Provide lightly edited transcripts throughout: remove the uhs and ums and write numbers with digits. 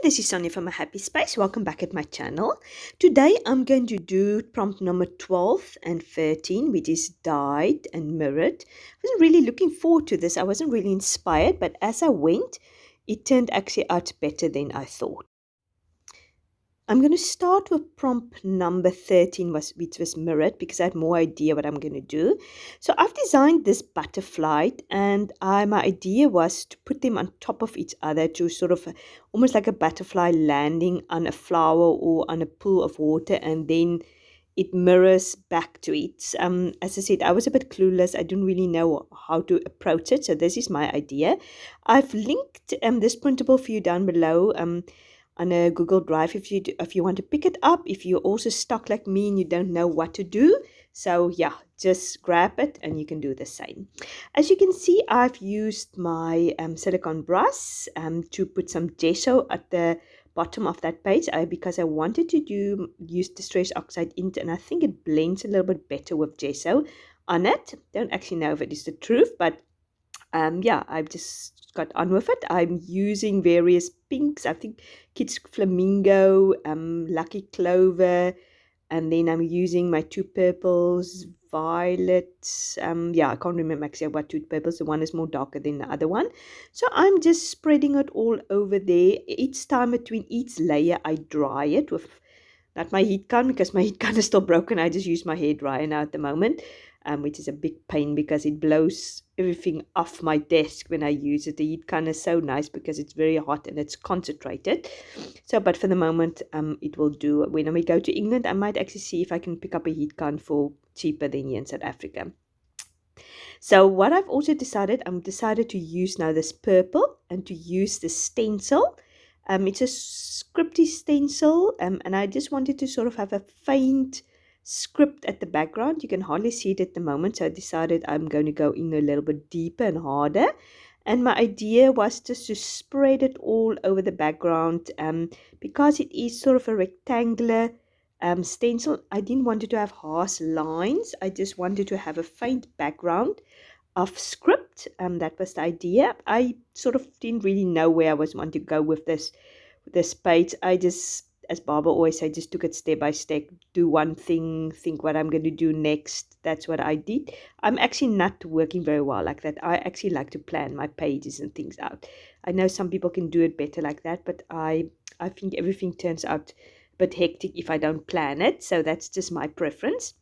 This is Sonja from A Happy Space. Welcome back at my channel. Today I'm going to do prompt number 12 and 13, which is dyed and mirrored. I wasn't really looking forward to this. I wasn't really inspired, but as I went, it turned actually out better than I thought. I'm going to start with prompt number 13, which was mirrored, because I had more idea what I'm going to do. So I've designed this butterfly, and my idea was to put them on top of each other to sort of almost like a butterfly landing on a flower or on a pool of water, and then it mirrors back to it. As I said, I was a bit clueless. I didn't really know how to approach it. So this is my idea. I've linked this printable for you down below. On a Google Drive if you want to pick it up, if you're also stuck like me and you don't know what to do. So yeah, just grab it and you can do the same. As you can see, I've used my silicone brush to put some gesso at the bottom of that page because I wanted to use Distress Oxide ink, and I think it blends a little bit better with gesso on it. Don't actually know if it is the truth, but yeah, I've just got on with it. I'm using various pinks. I think Kids Flamingo, Lucky Clover, and then I'm using my two purples, violets. Yeah, I can't remember actually what two purples. The one is more darker than the other one. So I'm just spreading it all over there. Each time between each layer, I dry it with not my heat gun, because my heat gun is still broken. I just use my hair dryer now at the moment, which is a big pain because it blows everything off my desk when I use it. The heat gun is so nice because it's very hot and it's concentrated. So, but for the moment, it will do. When we go to England, I might actually see if I can pick up a heat gun for cheaper than here in South Africa. So what I've also decided, I'm decided to use now this purple and to use the stencil. It's a scripty stencil, and I just wanted to sort of have a faint script at the background. You can hardly see it at the moment, so I decided I'm going to go in a little bit deeper and harder. And my idea was just to spread it all over the background, because it is sort of a rectangular stencil. I didn't want it to have harsh lines. I just wanted to have a faint background of script. That was the idea. I sort of didn't really know where I was want to go with this page. I just, as Barbara always said, just took it step by step. Do one thing, think what I'm going to do next. That's what I did. I'm actually not working very well like that. I actually like to plan my pages and things out. I know some people can do it better like that, but I think everything turns out a bit hectic if I don't plan it. So that's just my preference.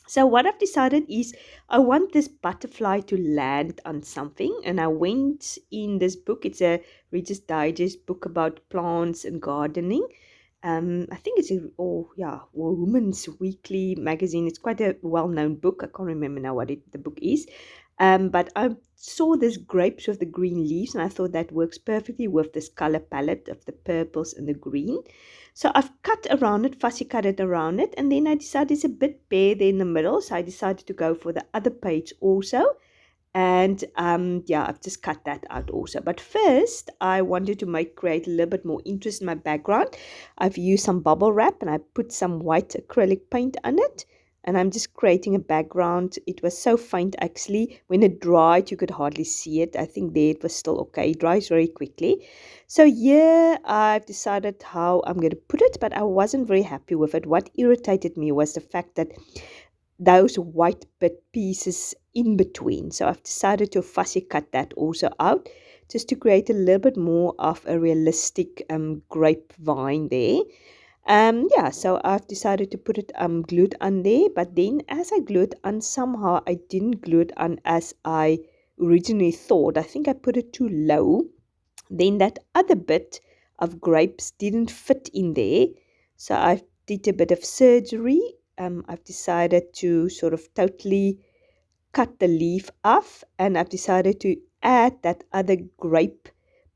So what I've decided is I want this butterfly to land on something, and I went in this book. It's a Reader's Digest book about plants and gardening. I think it's Women's Weekly magazine. It's quite a well-known book. I can't remember now what the book is. But I saw this grapes with the green leaves, and I thought that works perfectly with this color palette of the purples and the green. So I've cut around it, fussy cut it around it, and then I decided it's a bit bare there in the middle, so I decided to go for the other page also. And yeah, I've just cut that out also. But first, I wanted to create a little bit more interest in my background. I've used some bubble wrap, and I put some white acrylic paint on it. And I'm just creating a background. It was so faint actually. When it dried, you could hardly see it. I think there it was still okay. It dries very quickly. So here I've decided how I'm going to put it, but I wasn't very happy with it. What irritated me was the fact that those white bit pieces in between. So I've decided to fussy cut that also out, just to create a little bit more of a realistic grapevine there. Yeah, so I've decided to put it glued on there, but then as I glued on, somehow I didn't glue it on as I originally thought. I think I put it too low. Then that other bit of grapes didn't fit in there, so I did a bit of surgery. I've decided to sort of totally cut the leaf off, and I've decided to add that other grape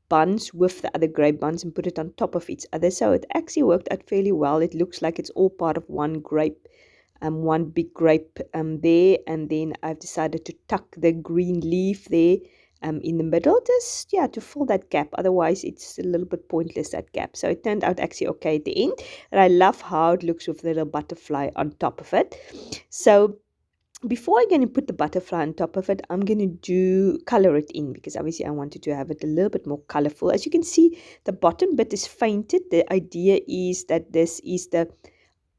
buns with the other grape buns and put it on top of each other. So it actually worked out fairly well. It looks like it's all part of one grape, one big grape there. And then I've decided to tuck the green leaf there in the middle, just to fill that gap. Otherwise it's a little bit pointless, that gap. So it turned out actually okay at the end, and I love how it looks with the little butterfly on top of it. So before I'm going to put the butterfly on top of it, I'm going to color it in, because obviously I wanted to have it a little bit more colorful. As you can see, the bottom bit is fainted. The idea is that this is the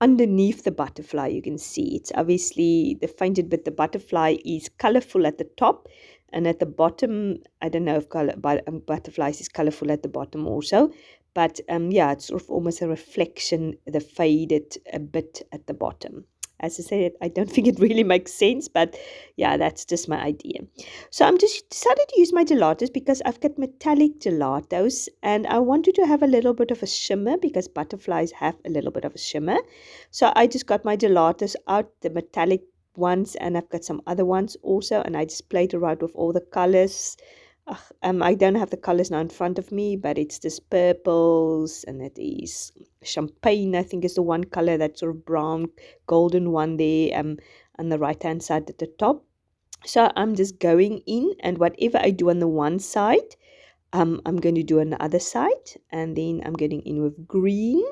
underneath the butterfly. You can see it's obviously the fainted bit. The butterfly is colorful at the top, and at the bottom, I don't know if butterflies is colorful at the bottom also, but yeah, it's sort of almost a reflection, the faded a bit at the bottom. As I said, I don't think it really makes sense, but yeah, that's just my idea. So I'm just decided to use my gelatos because I've got metallic gelatos, and I wanted to have a little bit of a shimmer because butterflies have a little bit of a shimmer. So I just got my gelatos out, the metallic ones, and I've got some other ones also, and I just played around with all the colors. I don't have the colors now in front of me, but it's this purples, and it is champagne, I think is the one color, that sort of brown golden one there on the right hand side at the top. So I'm just going in, and whatever I do on the one side, I'm going to do on the other side, and then I'm getting in with green.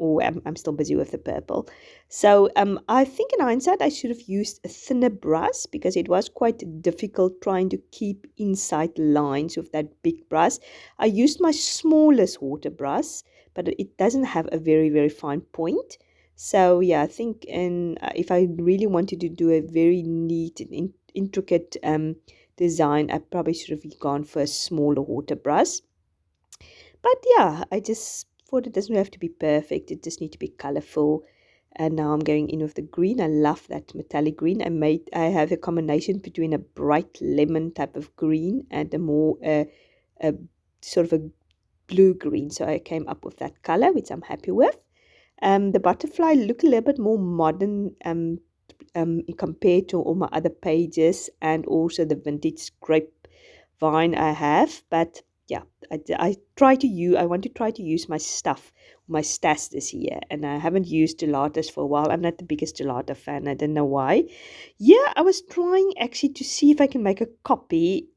Or I'm still busy with the purple. So I think in hindsight I should have used a thinner brush, because it was quite difficult trying to keep inside lines with that big brush. I used my smallest water brush, but it doesn't have a very, very fine point. So yeah, I think if I really wanted to do a very neat and intricate design, I probably should have gone for a smaller water brush. But yeah, I just thought it doesn't have to be perfect. It just needs to be colorful. And now I'm going in with the green. I love that metallic green. I have a combination between a bright lemon type of green and a more a sort of a blue green. So I came up with that color, which I'm happy with. The butterfly look a little bit more modern compared to all my other pages, and also the vintage grapevine I have. But yeah, I want to try to use my stuff, my stash this year, and I haven't used gelatos for a while. I'm not the biggest gelato fan. I don't know why. Yeah, I was trying actually to see if I can make a copy,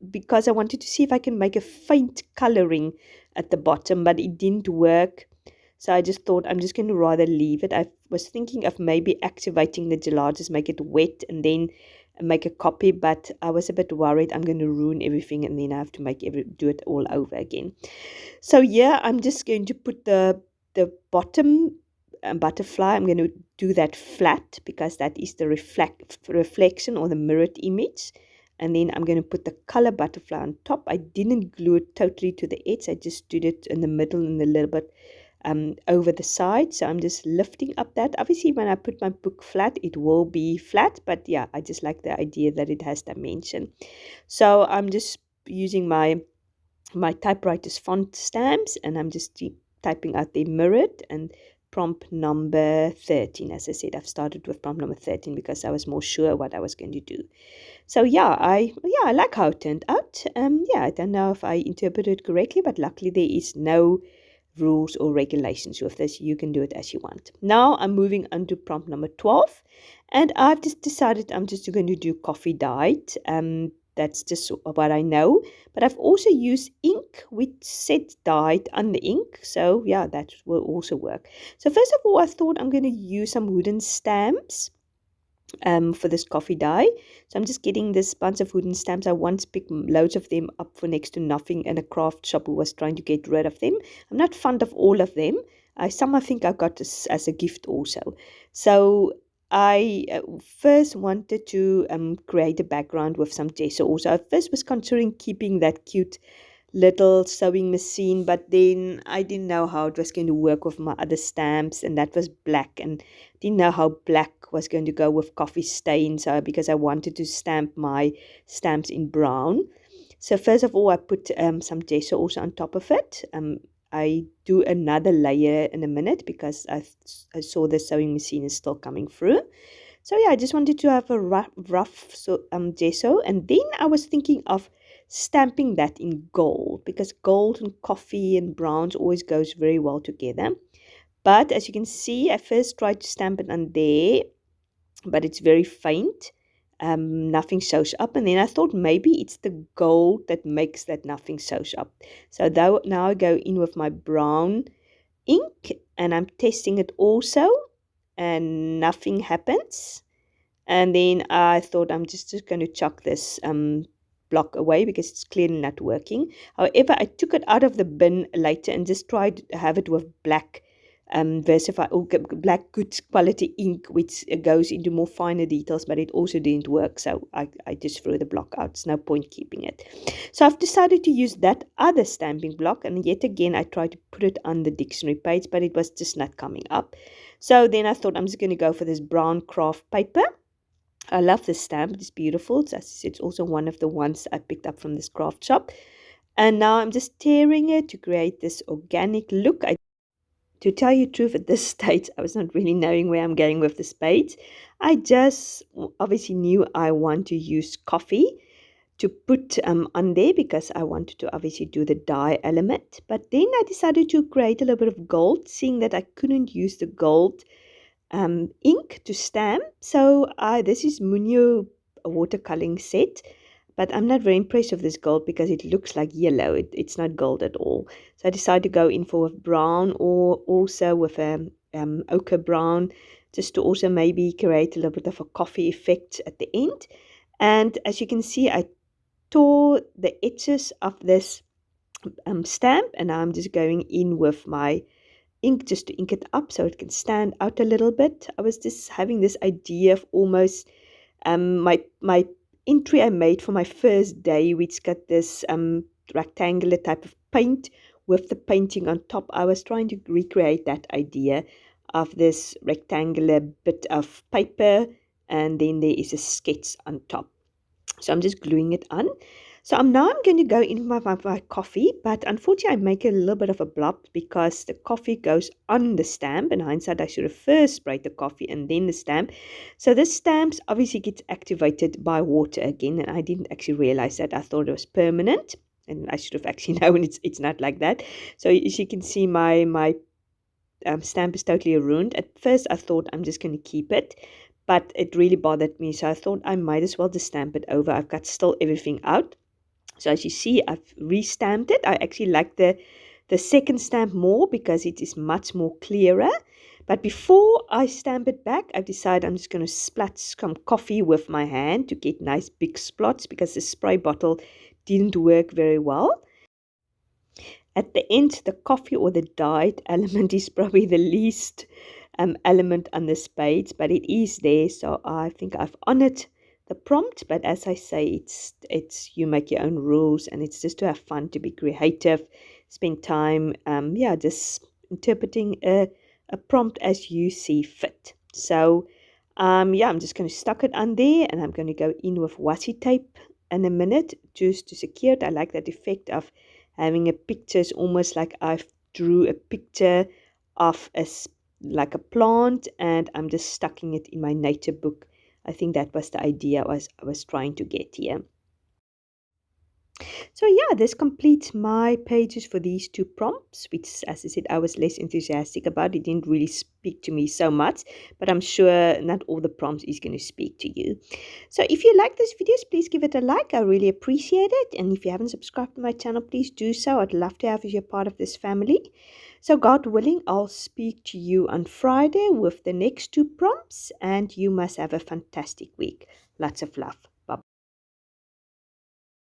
because I wanted to see if I can make a faint coloring at the bottom, but it didn't work. So I just thought I'm just going to rather leave it. I was thinking of maybe activating the gelatos, make it wet, and then make a copy, but I was a bit worried I'm going to ruin everything, and then I have to do it all over again. So yeah, I'm just going to put the bottom butterfly. I'm going to do that flat, because that is the reflection or the mirrored image. And then I'm going to put the color butterfly on top. I didn't glue it totally to the edge. I just did it in the middle and a little bit over the side. So I'm just lifting up that. Obviously, when I put my book flat, it will be flat. But yeah, I just like the idea that it has dimension. So I'm just using my typewriter's font stamps, and I'm just typing out the mirrored and prompt number 13. As I said, I've started with prompt number 13 because I was more sure what I was going to do. So yeah, I like how it turned out. Yeah, I don't know if I interpreted it correctly, but luckily there is no rules or regulations with this. You can do it as you want. Now I'm moving on to prompt number 12, and I've just decided I'm just going to do coffee dyed. That's just what I know, but I've also used ink which said dyed on the ink, so yeah, that will also work. So first of all, I thought I'm going to use some wooden stamps for this coffee dye. So I'm just getting this bunch of wooden stamps. I once picked loads of them up for next to nothing in a craft shop who was trying to get rid of them. I'm not fond of all of them. Some I think I got as a gift also. So I first wanted to create a background with some gesso. Also, I first was considering keeping that cute little sewing machine, but then I didn't know how it was going to work with my other stamps, and that was black, and didn't know how black was going to go with coffee stains, because I wanted to stamp my stamps in brown. So first of all, I put some gesso also on top of it. I do another layer in a minute because I saw the sewing machine is still coming through. So yeah, I just wanted to have a rough gesso, and then I was thinking of stamping that in gold, because gold and coffee and browns always goes very well together. But as you can see, I first tried to stamp it on there, but it's very faint. Nothing shows up, and then I thought maybe it's the gold that makes that nothing shows up. So now I go in with my brown ink, and I'm testing it also, and nothing happens. And then I thought I'm just going to chuck this block away because it's clearly not working. However, I took it out of the bin later and just tried to have it with black versify or black good quality ink, which goes into more finer details, but it also didn't work. So I just threw the block out. It's no point keeping it. So I've decided to use that other stamping block, and yet again I tried to put it on the dictionary page, but it was just not coming up. So then I thought I'm just going to go for this brown craft paper. I love this stamp. It's beautiful. It's also one of the ones I picked up from this craft shop. And now I'm just tearing it to create this organic look. To tell you the truth, at this stage, I was not really knowing where I'm going with the spades. I just obviously knew I want to use coffee to put on there because I wanted to obviously do the dye element. But then I decided to create a little bit of gold, seeing that I couldn't use the gold ink to stamp. So this is Munio watercoloring set, but I'm not very impressed with this gold because it looks like yellow. It's not gold at all. So I decided to go in for a brown or also with a ochre brown, just to also maybe create a little bit of a coffee effect at the end. And as you can see, I tore the edges of this stamp, and I'm just going in with my ink just to ink it up so it can stand out a little bit. I was just having this idea of almost my entry I made for my first day, which got this rectangular type of paint with the painting on top. I was trying to recreate that idea of this rectangular bit of paper, and then there is a sketch on top. So I'm just gluing it on. So I'm going to go in with my coffee, but unfortunately I make a little bit of a blob because the coffee goes on the stamp. In hindsight, I should have first sprayed the coffee and then the stamp. So this stamp obviously gets activated by water again, and I didn't actually realize that. I thought it was permanent, and I should have actually known it's not like that. So as you can see, my stamp is totally ruined. At first I thought I'm just going to keep it, but it really bothered me, so I thought I might as well just stamp it over. I've got still everything out. So as you see, I've re-stamped it. I actually like the second stamp more because it is much more clearer. But before I stamp it back, I've decided I'm just going to splat some coffee with my hand to get nice big splots because the spray bottle didn't work very well. At the end, the coffee or the dyed element is probably the least element on the spades, but it is there, so I think I've honored the prompt. But as I say, it's you make your own rules, and it's just to have fun, to be creative, spend time, just interpreting a prompt as you see fit. So I'm just going to stuck it on there, and I'm going to go in with washi tape in a minute just to secure it. I like that effect of having a picture. It's almost like I've drew a picture of like a plant, and I'm just stucking it in my nature book. I think that was the idea I was trying to get here. So yeah, this completes my pages for these two prompts, which, as I said, I was less enthusiastic about. It didn't really speak to me so much, but I'm sure not all the prompts is going to speak to you. So if you like this videos, please give it a like. I really appreciate it. And if you haven't subscribed to my channel, please do so. I'd love to have you a part of this family. So God willing, I'll speak to you on Friday with the next two prompts, and you must have a fantastic week. Lots of love.